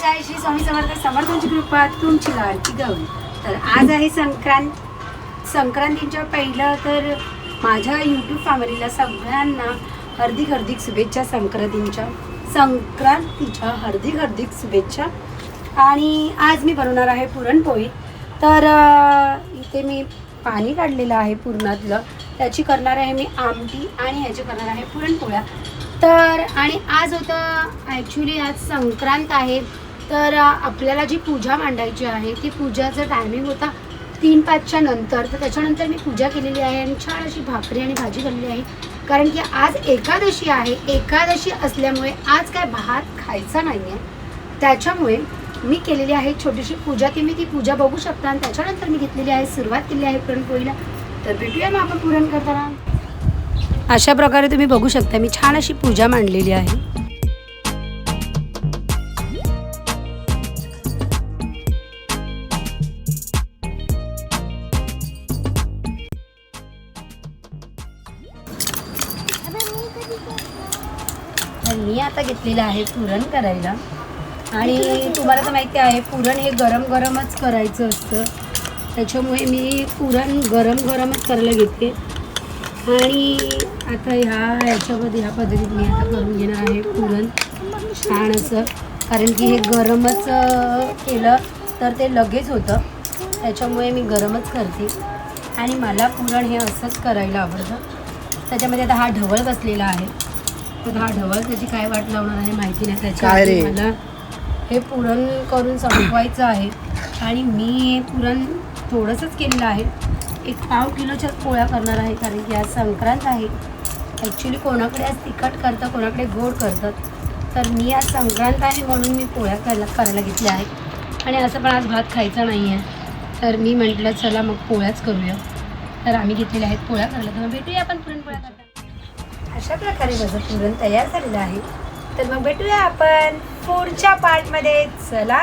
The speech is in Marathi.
काय श्री स्वामी समर्थ समर्थांची कृपा तुमची लाडकी गौरी. तर आज आहे संक्रांतीच्या पहिलं. तर माझ्या यूट्यूब फॅमिलीला सगळ्यांना हार्दिक शुभेच्छा. संक्रांतीच्या हार्दिक शुभेच्छा. आणि आज मी बनवणार आहे पुरणपोळी. तर इथे मी पाणी काढलेलं आहे पुरणातलं, त्याची करणार आहे मी आमटी आणि ह्याची करणार आहे पुरणपोळ्या. तर आणि आज होतं ॲक्च्युली आज संक्रांत आहे. तर आपल्याला जी पूजा मांडायची आहे ती पूजाचं टायमिंग होता 3-5च्या नंतर. तर त्याच्यानंतर मी पूजा केलेली आहे आणि छान अशी भाकरी आणि भाजी बनली आहे. कारण की आज एकादशी आहे. एकादशी असल्यामुळे आज काय भात खायचा नाही आहे, त्याच्यामुळे मी केलेली आहे छोटीशी पूजा. तुम्ही ती पूजा बघू शकता. आणि त्याच्यानंतर मी घेतलेली आहे, सुरुवात केली आहे पुरणपोळीला. तर भेटूया मग आपण पुरण करताना. अशा प्रकारे तुम्ही बघू शकता मी छान अशी पूजा मांडलेली आहे. तर मी आता घेतलेलं आहे पुरण करायला. आणि तुम्हाला तर माहिती आहे पुरण हे गरमच करायचं असतं, त्याच्यामुळे मी पुरण गरमच करायला घेते. आणि आता ह्याच्यामध्ये ह्या पद्धतीने मी आता करून घेणार आहे पुरण छान असं. कारण की हे गरमच केलं तर ते लगेच होतं, त्याच्यामुळे मी गरमच करते. आणि मला पुरण हे असंच करायला आवडतं. त्याच्यामध्ये आता हा ढवळ बसलेला आहे. तर हा ढवळ त्याची काय वाट लावणार आहे माहिती नाही. त्याच्यामध्ये मला हे पुरण करून संपवायचं आहे. आणि मी हे पुरण थोडंसंच केलेलं आहे. 1 किलोच्या पोळ्या करणार आहे. कारण की आज संक्रांत आहे. ॲक्च्युली कोणाकडे आज तिखट करतं, कोणाकडे गोड करतात. तर मी आज संक्रांत आहे म्हणून मी पोळ्या करायला घेतल्या आहेत. आणि असं पण आज भात खायचा नाही आहे, तर मी म्हटलं चला मग पोळ्याच करूया. तर आम्ही घेतलेल्या आहेत पोळ्या करायला. तर मग भेटूया आपण पुरणपोळ्या करताना. अशा प्रकारे माझं पुरण तयार झालेलं आहे. तर मग भेटूया आपण पुढच्या पार्टमध्ये. चला.